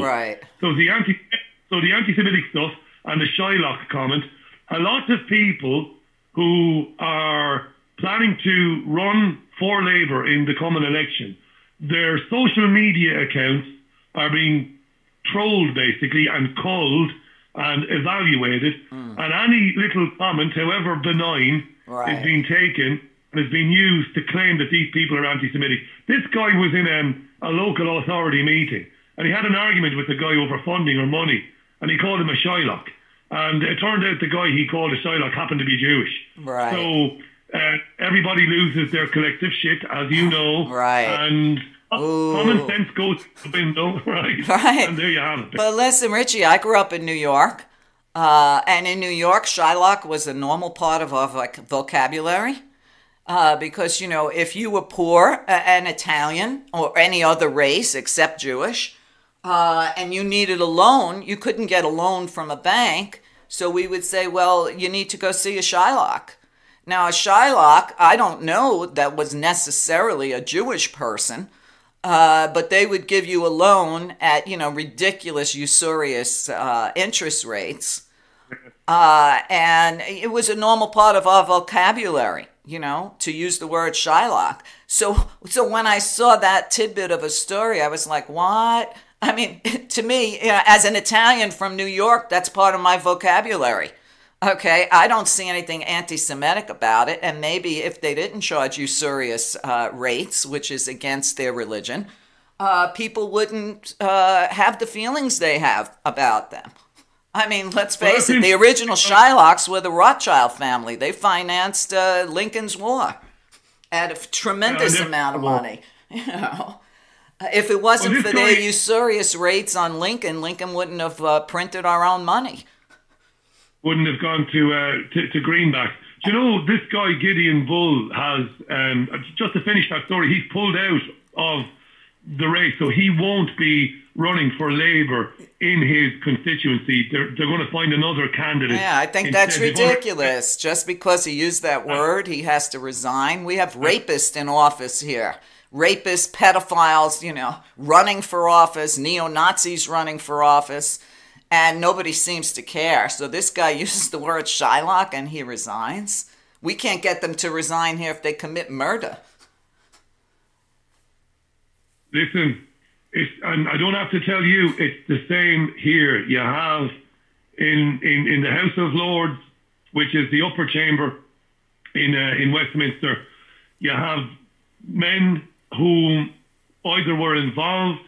so the anti-Semitic stuff and the Shylock comment, a lot of people who are planning to run for Labour in the coming election, their social media accounts are being trolled, basically, and culled and evaluated. And any little comment, however benign, is being taken and is being used to claim that these people are anti-Semitic. This guy was in a local authority meeting, and he had an argument with the guy over funding or money, and he called him a Shylock. And it turned out the guy he called a Shylock happened to be Jewish. So everybody loses their collective shit, as you know. And common sense goes to the window, and there you have it. But listen, Richie, I grew up in New York, and in New York, Shylock was a normal part of our vocabulary, because, you know, if you were poor, an Italian, or any other race except Jewish, and you needed a loan, you couldn't get a loan from a bank, so we would say, well, you need to go see a Shylock. Now, a Shylock, I don't know that was necessarily a Jewish person, but they would give you a loan at, you know, ridiculous, usurious interest rates. And it was a normal part of our vocabulary, you know, to use the word Shylock. So when I saw that tidbit of a story, I was like, what? I mean, to me, you know, as an Italian from New York, that's part of my vocabulary. Okay, I don't see anything anti-Semitic about it, and maybe if they didn't charge usurious rates, which is against their religion, people wouldn't have the feelings they have about them. I mean, let's face it, the original Shylocks were the Rothschild family. They financed Lincoln's War at a tremendous amount of money, you know. If it wasn't for their usurious rates on Lincoln, Lincoln wouldn't have printed our own money. Wouldn't have gone to Greenback. Do you know, this guy, Gideon Bull, has, just to finish that story, he's pulled out of the race, so he won't be running for Labour in his constituency. They're going to find another candidate. Yeah, I think that's ridiculous. Just because he used that word, he has to resign. We have rapists in office here. Rapists, pedophiles, you know, running for office, neo-Nazis running for office. And nobody seems to care. So this guy uses the word Shylock and he resigns. We can't get them to resign here if they commit murder. Listen, and I don't have to tell you, it's the same here. You have in the House of Lords, which is the upper chamber in Westminster, you have men who either were involved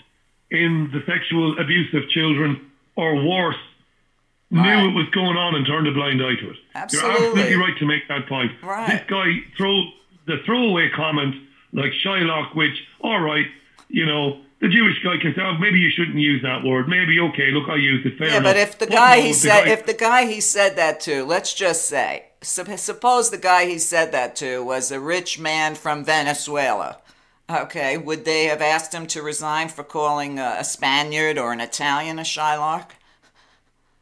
in the sexual abuse of children or worse, knew it was going on and turned a blind eye to it. Absolutely. You're absolutely right to make that point. This guy the throwaway comment like Shylock, which, all right, you know, the Jewish guy can say, oh, maybe you shouldn't use that word. Maybe, okay, look, I used it, fair enough. But if the guy he said that to, let's just say, suppose the guy he said that to was a rich man from Venezuela. Okay, would they have asked him to resign for calling a Spaniard or an Italian a Shylock?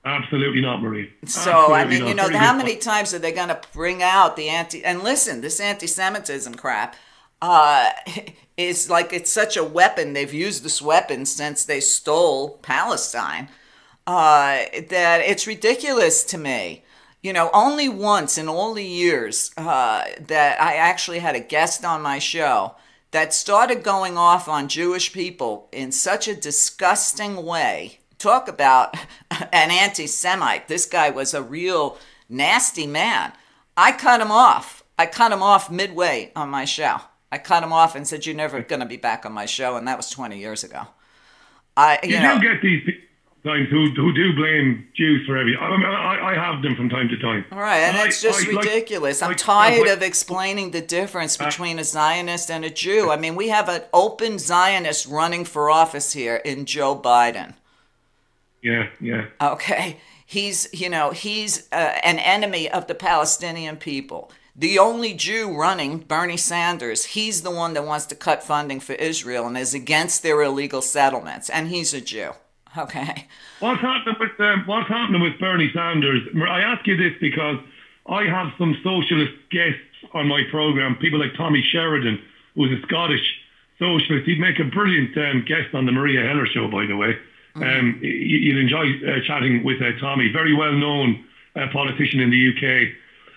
Absolutely not, Marie. So, I mean, you know, how many times are they going to bring out the and listen, this anti-Semitism crap is like, it's such a weapon. They've used this weapon since they stole Palestine that it's ridiculous to me. You know, only once in all the years that I actually had a guest on my show that started going off on Jewish people in such a disgusting way. Talk about an anti-Semite. This guy was a real nasty man. I cut him off. I cut him off midway on my show. I cut him off and said, you're never going to be back on my show, and that was 20 years ago. You do get these people sometimes who do blame Jews for everything. I have them from time to time. All right, and it's just ridiculous. I'm tired of explaining the difference between a Zionist and a Jew. I mean, we have an open Zionist running for office here in Joe Biden. Yeah. Okay. He's an enemy of the Palestinian people. The only Jew running, Bernie Sanders, he's the one that wants to cut funding for Israel and is against their illegal settlements. And he's a Jew. Okay. What's happening with Bernie Sanders? I ask you this because I have some socialist guests on my program, people like Tommy Sheridan, who's a Scottish socialist. He'd make a brilliant guest on the Meria Heller show, by the way. You'd enjoy chatting with Tommy, very well-known politician in the UK.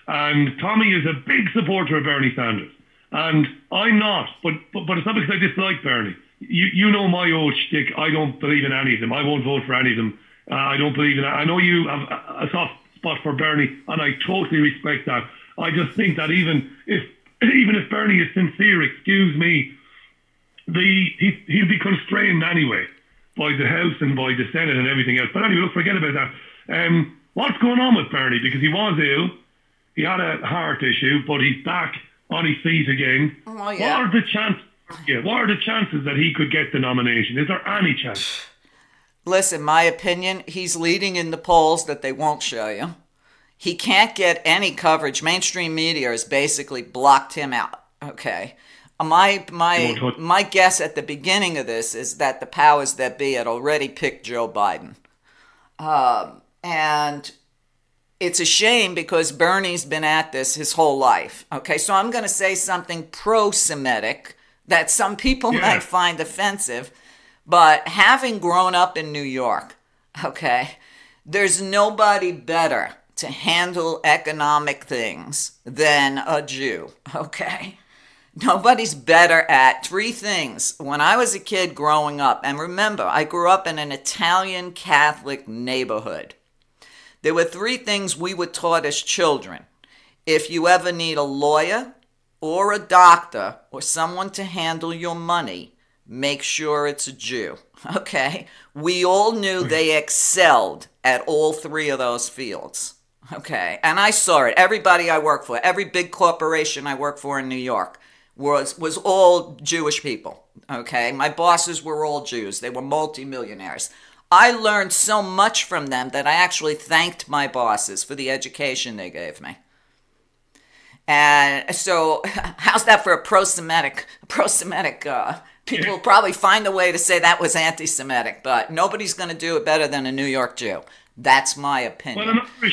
And Tommy is a big supporter of Bernie Sanders. And I'm not, but it's not because I dislike Bernie. You know my old shtick. I don't believe in any of them. I won't vote for any of them. I don't believe in that. I know you have a soft spot for Bernie, and I totally respect that. I just think that even if Bernie is sincere, excuse me, he'll be constrained anyway by the House and by the Senate and everything else. But anyway, look, forget about that. What's going on with Bernie? Because he was ill. He had a heart issue, but he's back on his feet again. Oh, yeah. What are the chances that he could get the nomination? Is there any chance? Listen, my opinion, he's leading in the polls that they won't show you. He can't get any coverage. Mainstream media has basically blocked him out. Okay. My guess at the beginning of this is that the powers that be had already picked Joe Biden. And it's a shame because Bernie's been at this his whole life. Okay, so I'm going to say something pro-Semitic that some people might find offensive. But having grown up in New York, okay, there's nobody better to handle economic things than a Jew, okay? Nobody's better at three things. When I was a kid growing up, and remember, I grew up in an Italian Catholic neighborhood. There were three things we were taught as children. If you ever need a lawyer or a doctor or someone to handle your money, make sure it's a Jew. Okay? We all knew they excelled at all three of those fields. Okay? And I saw it. Everybody I worked for, every big corporation I worked for in New York was all Jewish people. Okay? My bosses were all Jews. They were multimillionaires. I learned so much from them that I actually thanked my bosses for the education they gave me. And so, how's that for a pro-Semitic? People will probably find a way to say that was anti-Semitic, but nobody's going to do it better than a New York Jew. That's my opinion. Well,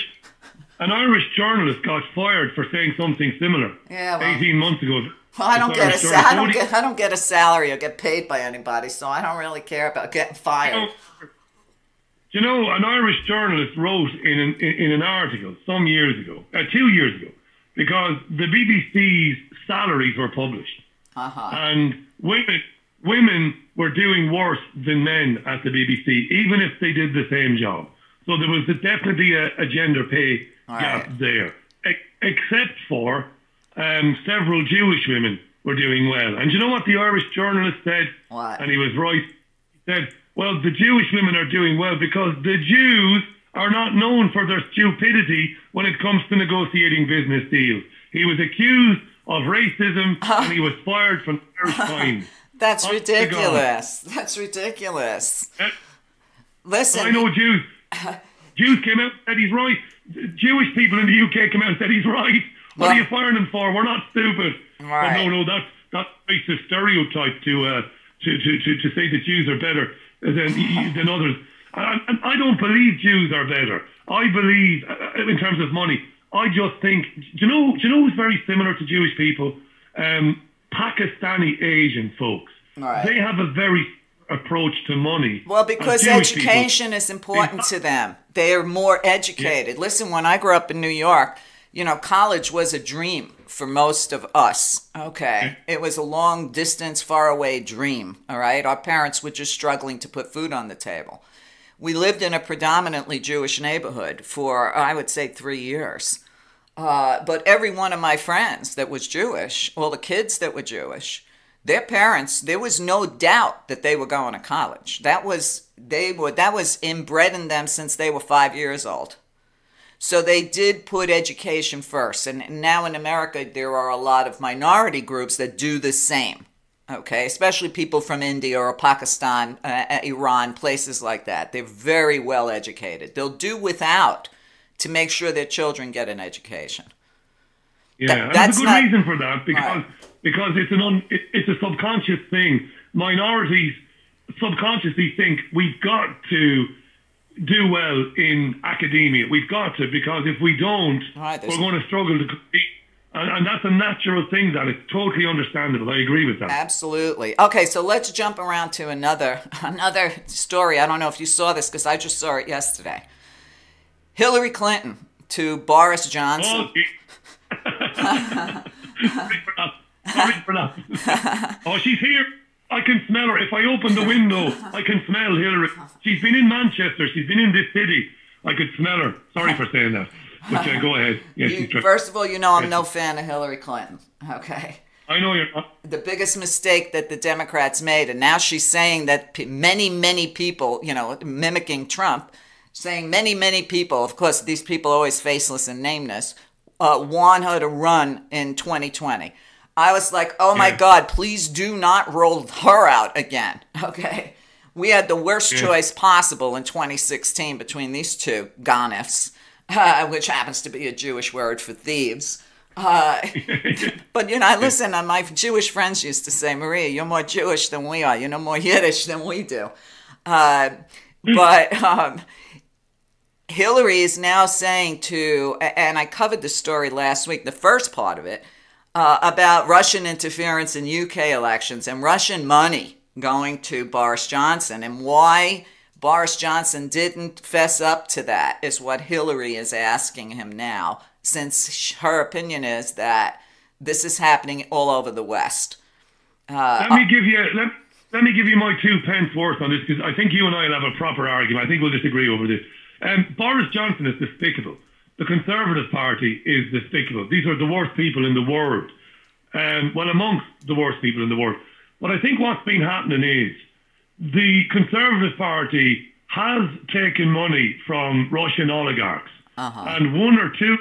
an Irish journalist got fired for saying something similar 18 months ago. Well, I don't get a salary or get paid by anybody, so I don't really care about getting fired. You know, an Irish journalist wrote in an article some years ago, 2 years ago, because the BBC's salaries were published, and women were doing worse than men at the BBC, even if they did the same job. So there was definitely a gender pay gap there, except for several Jewish women were doing well. And you know what the Irish journalist said? What? And he was right. He said, well, the Jewish women are doing well because the Jews are not known for their stupidity when it comes to negotiating business deals. He was accused of racism and he was fired from the Irish Times. That's ridiculous. That's ridiculous. Listen. I know Jews. Jews came out and said he's right. Jewish people in the UK came out and said he's right. What are you firing him for? We're not stupid. Right. But no, that's racist stereotype to say that Jews are better than others. And I don't believe Jews are better. I believe, in terms of money, I just think, do you know who's very similar to Jewish people? Pakistani Asian folks. Right. They have a very approach to money. Well, because education is important to them. They are more educated. Yeah. Listen, when I grew up in New York, college was a dream for most of us, okay? It was a long distance, far away dream, all right? Our parents were just struggling to put food on the table. We lived in a predominantly Jewish neighborhood for, I would say, 3 years. But every one of my friends that was Jewish, all the kids that were Jewish, their parents, there was no doubt that they were going to college. That was inbred in them since they were 5 years old. So they did put education first. And now in America, there are a lot of minority groups that do the same. Okay, especially people from India or Pakistan, Iran, places like that. They're very well educated. They'll do without to make sure their children get an education. Yeah, and there's a good reason for that, because it's a subconscious thing. Minorities subconsciously think we've got to do well in academia. We've got to, because if we don't, we're going to struggle to compete. And that's a natural thing that is totally understandable. I agree with that. Absolutely. Okay, so let's jump around to another story. I don't know if you saw this because I just saw it yesterday. Hillary Clinton to Boris Johnson. Sorry for that. Oh, she's here. I can smell her. If I open the window, I can smell Hillary. She's been in Manchester. She's been in this city. I could smell her. Sorry for saying that. But go ahead. Yes, first of all, I'm no fan of Hillary Clinton. Okay. I know you're not. The biggest mistake that the Democrats made, and now she's saying that many people, mimicking Trump, saying many people, of course, these people are always faceless and nameless, want her to run in 2020. I was like, oh my God, please do not roll her out again. Okay. We had the worst choice possible in 2016 between these two gonifs. Which happens to be a Jewish word for thieves. But, listen, my Jewish friends used to say, Meria, you're more Jewish than we are. You know more Yiddish than we do. But Hillary is now saying and I covered the story last week, the first part of it, about Russian interference in UK elections and Russian money going to Boris Johnson, and why Boris Johnson didn't fess up to that is what Hillary is asking him now, since her opinion is that this is happening all over the West. Let me give you my 2 pence worth on this, because I think you and I will have a proper argument. I think we'll disagree over this. Boris Johnson is despicable. The Conservative Party is despicable. These are the worst people in the world. Well, amongst the worst people in the world. But I think what's been happening is the Conservative Party has taken money from Russian oligarchs, and one or two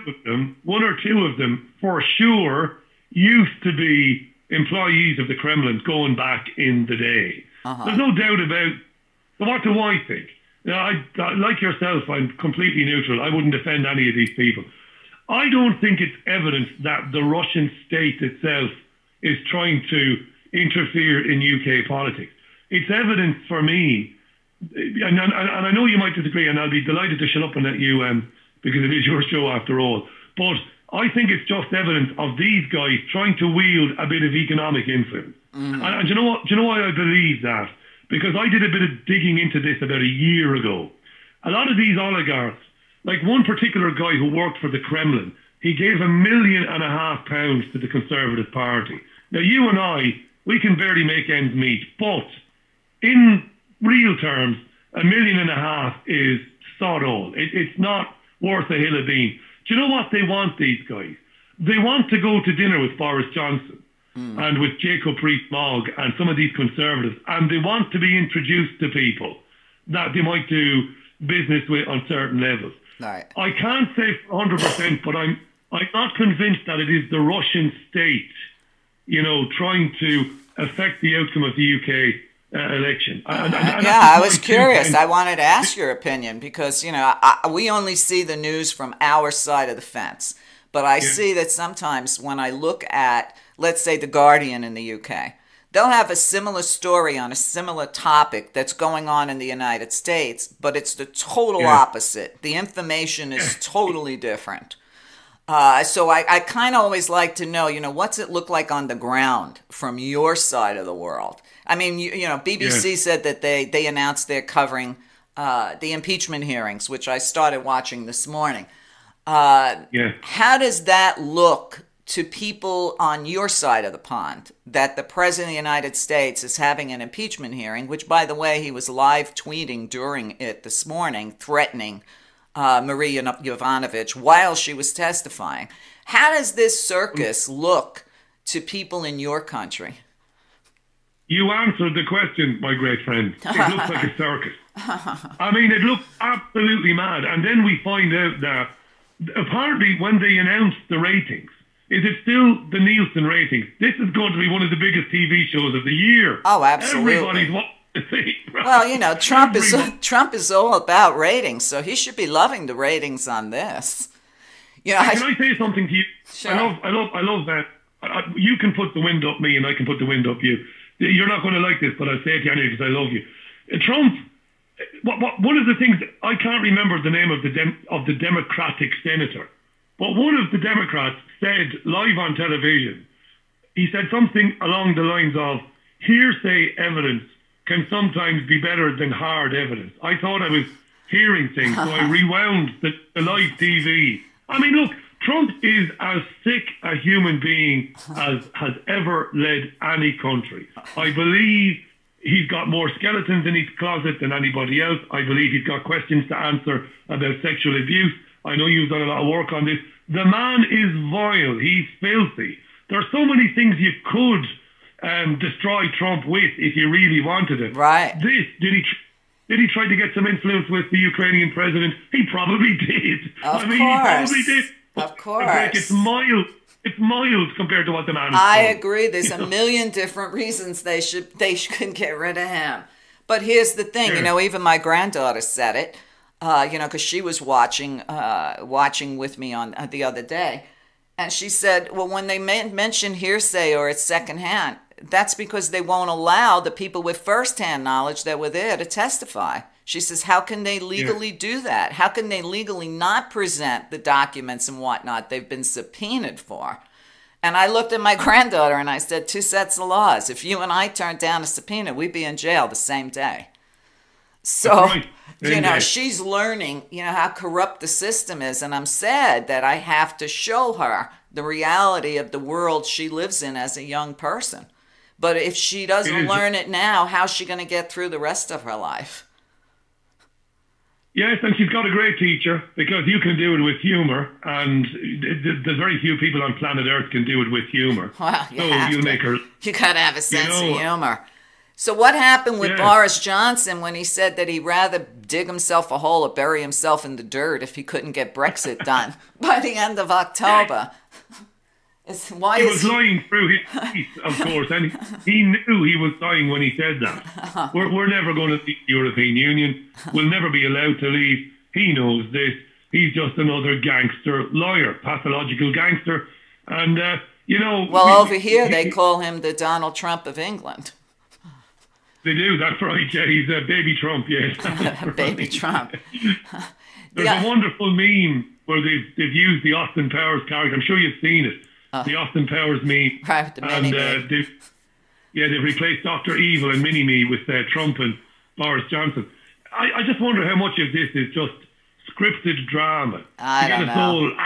of them, for sure, used to be employees of the Kremlin going back in the day. There's no doubt about. So what do I think? I like yourself, I'm completely neutral. I wouldn't defend any of these people. I don't think it's evidence that the Russian state itself is trying to interfere in UK politics. It's evidence for me, and I know you might disagree, and I'll be delighted to shut up and let you, because it is your show after all. But I think it's just evidence of these guys trying to wield a bit of economic influence. And you know what? Do you know why I believe that? Because I did a bit of digging into this about a year ago. A lot of these oligarchs, like one particular guy who worked for the Kremlin, he gave £1.5 million to the Conservative Party. Now, you and I, we can barely make ends meet, but in real terms, £1.5 million is sod all. It's not worth a hill of beans. Do you know what they want, these guys? They want to go to dinner with Boris Johnson and with Jacob Rees-Mogg and some of these Conservatives, and they want to be introduced to people that they might do business with on certain levels. Right. I can't say 100%, but I'm not convinced that it is the Russian state, trying to affect the outcome of the UK election. I was curious. I wanted to ask your opinion because, we only see the news from our side of the fence. But I see that sometimes when I look at, let's say, The Guardian in the UK, they'll have a similar story on a similar topic that's going on in the United States, but it's the total opposite. The information is totally different. So I kind of always like to know, what's it look like on the ground from your side of the world? I mean, BBC said that they announced they're covering the impeachment hearings, which I started watching this morning. How does that look to people on your side of the pond, that the President of the United States is having an impeachment hearing, which, by the way, he was live tweeting during it this morning, threatening Maria Yovanovitch while she was testifying. How does this circus look to people in your country? You answered the question, my great friend. It looks like a circus. I mean, it looks absolutely mad. And then we find out that apparently when they announced the ratings, Is it still the Nielsen ratings? This is going to be one of the biggest TV shows of the year. Oh, absolutely. Everybody's watching the thing. Right? Well, you know, Trump is all about ratings, so he should be loving the ratings on this. You know, can I say something to you? Sure. I love that. You can put the wind up me, and I can put the wind up you. You're not going to like this, but I'll say it to you anyway because I love you. Trump. One of the things, I can't remember the name of the Democratic senator, but one of the Democrats said live on television, he said something along the lines of, hearsay evidence can sometimes be better than hard evidence. I thought I was hearing things, so I rewound the live TV. I mean, look, Trump is as sick a human being as has ever led any country. I believe he's got more skeletons in his closet than anybody else. I believe he's got questions to answer about sexual abuse. I know you've done a lot of work on this. The man is vile. He's filthy. There are so many things you could destroy Trump with if you really wanted it. Right. Did he try to get some influence with the Ukrainian president? He probably did. He probably did. Of course. It's mild. It's mild compared to what the man is I doing. agree. There's a million different reasons they should get rid of him. But here's the thing, you know, even my granddaughter said it, you know, because she was watching with me on the other day. And she said, well, when they mention hearsay or it's secondhand, that's because they won't allow the people with firsthand knowledge that were there to testify. She says, how can they legally do that? How can they legally not present the documents and whatnot they've been subpoenaed for? And I looked at my granddaughter and I said, two sets of laws. If you and I turned down a subpoena, we'd be in jail the same day. So, you know, she's learning, you know, how corrupt the system is. And I'm sad that I have to show her the reality of the world she lives in as a young person. But if she doesn't learn it now, how's she going to get through the rest of her life? Yes, and she's got a great teacher because you can do it with humor, and there's very few people on planet Earth can do it with humor. Well, you got to have a sense of humor. So what happened with Boris Johnson when he said that he'd rather dig himself a hole or bury himself in the dirt if he couldn't get Brexit done by the end of October? He was lying through his teeth, of course, and he knew he was lying when he said that. We're never going to leave the European Union. We'll never be allowed to leave. He knows this. He's just another gangster lawyer, pathological gangster. And, you know... Well, over here, they call him the Donald Trump of England. They do, that's right. Yeah, he's a baby Trump, yes. Baby Trump. There's a wonderful meme where they've used the Austin Powers character. I'm sure you've seen it. The Austin Powers meme. Right, the Mini-Me. They've replaced Dr. Evil and Mini-Me with Trump and Boris Johnson. I just wonder how much of this is just scripted drama. I don't know.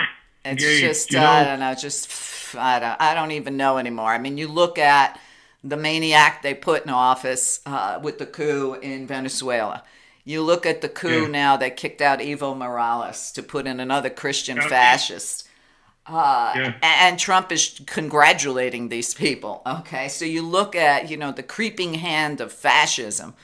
It's just, you know? I don't know, just, I don't even know anymore. I mean, you look at the maniac they put in office with the coup in Venezuela. You look at the coup now that kicked out Evo Morales to put in another Christian fascist. And Trump is congratulating these people. Okay, so you look at, you know, the creeping hand of fascism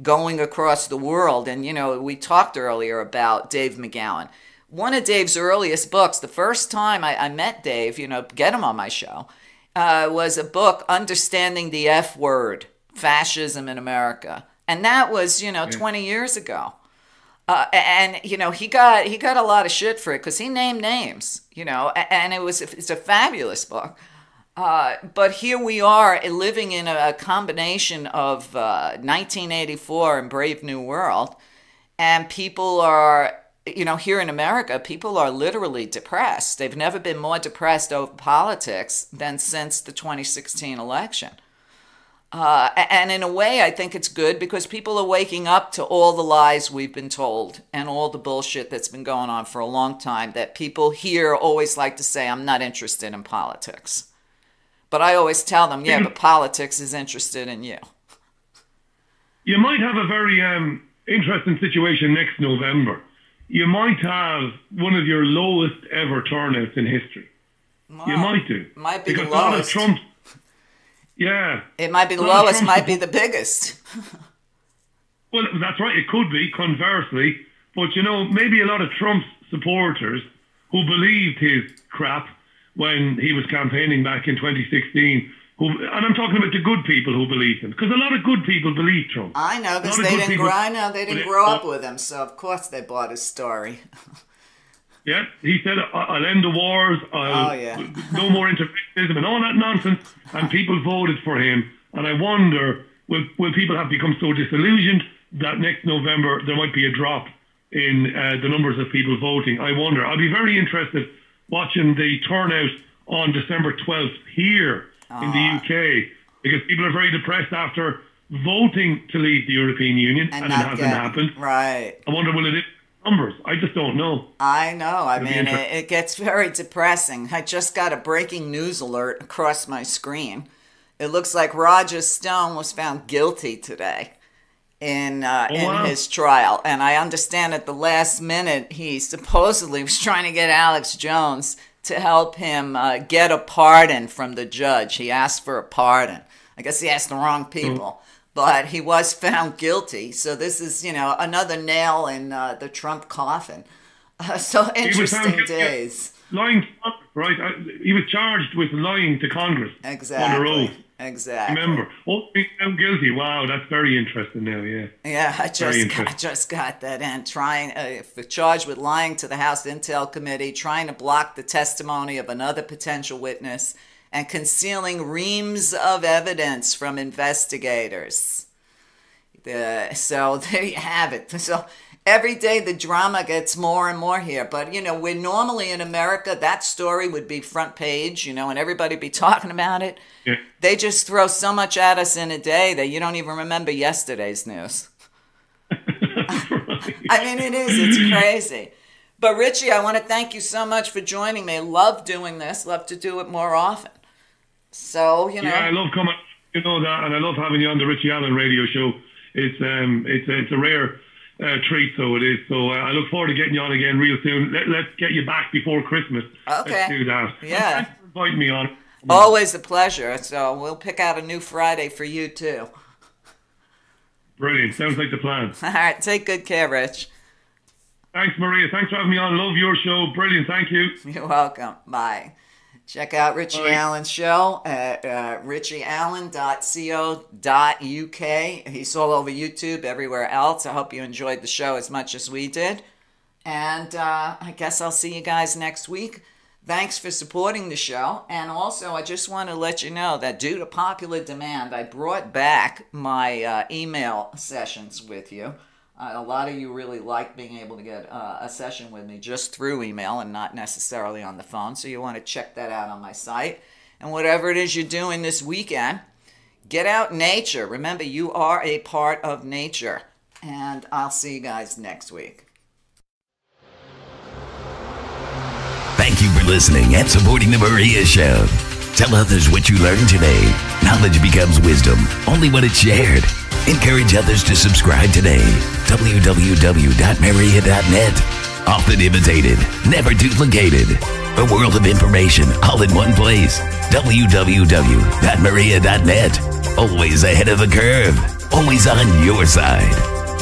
going across the world. And, you know, we talked earlier about Dave McGowan. One of Dave's earliest books, the first time I met Dave, you know, get him on my show, was a book, Understanding the F Word, Fascism in America. And that was, you know, 20 years ago. And, you know, he got a lot of shit for it because he named names, you know, and it's a fabulous book. But here we are living in a combination of 1984 and Brave New World. And people are, you know, here in America, people are literally depressed. They've never been more depressed over politics than since the 2016 election. And in a way, I think it's good because people are waking up to all the lies we've been told and all the bullshit that's been going on for a long time that people here always like to say, I'm not interested in politics. But I always tell them, yeah, but politics is interested in you. You might have a very interesting situation next November. You might have one of your lowest ever turnouts in history. Wow. You might do. Might be because the lowest. Trump. Yeah. It might be the lowest, might be the biggest. Well, that's right. It could be, conversely. But, you know, maybe a lot of Trump's supporters who believed his crap when he was campaigning back in 2016. And I'm talking about the good people who believed him, because a lot of good people believe Trump. I know, because they didn't grow up with him, so of course they bought his story. Yeah, he said, I'll end the wars, no more interventionism and all that nonsense, and people voted for him. And I wonder, will people have become so disillusioned that next November there might be a drop in the numbers of people voting? I wonder. I'll be very interested watching the turnout on December 12th here in the UK, because people are very depressed after voting to leave the European Union, and it hasn't happened. Right. I wonder, will it hit numbers? I just don't know. I know. I mean, it gets very depressing. I just got a breaking news alert across my screen. It looks like Roger Stone was found guilty today in his trial. And I understand at the last minute he supposedly was trying to get Alex Jones to help him get a pardon from the judge. He asked for a pardon. I guess he asked the wrong people. But he was found guilty. So this is, another nail in the Trump coffin. So interesting days. Lying to Congress, right? He was charged with lying to Congress. Exactly. Under oath. Exactly. Remember. Being found guilty. Wow, that's very interesting now, yeah. Yeah, I just got that in. Charged with lying to the House Intel Committee, trying to block the testimony of another potential witness, and concealing reams of evidence from investigators. So there you have it. So every day the drama gets more and more here. But, we're normally in America, that story would be front page, and everybody be talking about it. Yeah. They just throw so much at us in a day that you don't even remember yesterday's news. I mean, it's crazy. But Richie, I want to thank you so much for joining me. I love doing this, love to do it more often. So, Yeah, I love coming, that, and I love having you on the Richie Allen radio show. It's a rare treat, so it is. So I look forward to getting you on again real soon. Let's get you back before Christmas. Okay. Let's do that. Yeah. Thanks for inviting me on. Always a pleasure. So we'll pick out a new Friday for you, too. Brilliant. Sounds like the plan. All right. Take good care, Rich. Thanks, Meria. Thanks for having me on. Love your show. Brilliant. Thank you. You're welcome. Bye. Check out Richie Allen's show at richieallen.co.uk. He's all over YouTube, everywhere else. I hope you enjoyed the show as much as we did. And I guess I'll see you guys next week. Thanks for supporting the show. And also, I just want to let you know that due to popular demand, I brought back my email sessions with you. A lot of you really like being able to get a session with me just through email and not necessarily on the phone. So you want to check that out on my site. And whatever it is you're doing this weekend, get out in nature. Remember, you are a part of nature. And I'll see you guys next week. Thank you for listening and supporting The Meria Show. Tell others what you learned today. Knowledge becomes wisdom only when it's shared. Encourage others to subscribe today. www.meria.net. Often imitated, never duplicated. A world of information all in one place. www.meria.net. Always ahead of the curve. Always on your side.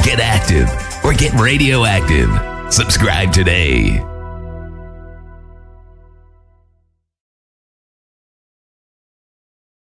Get active or get radioactive. Subscribe today.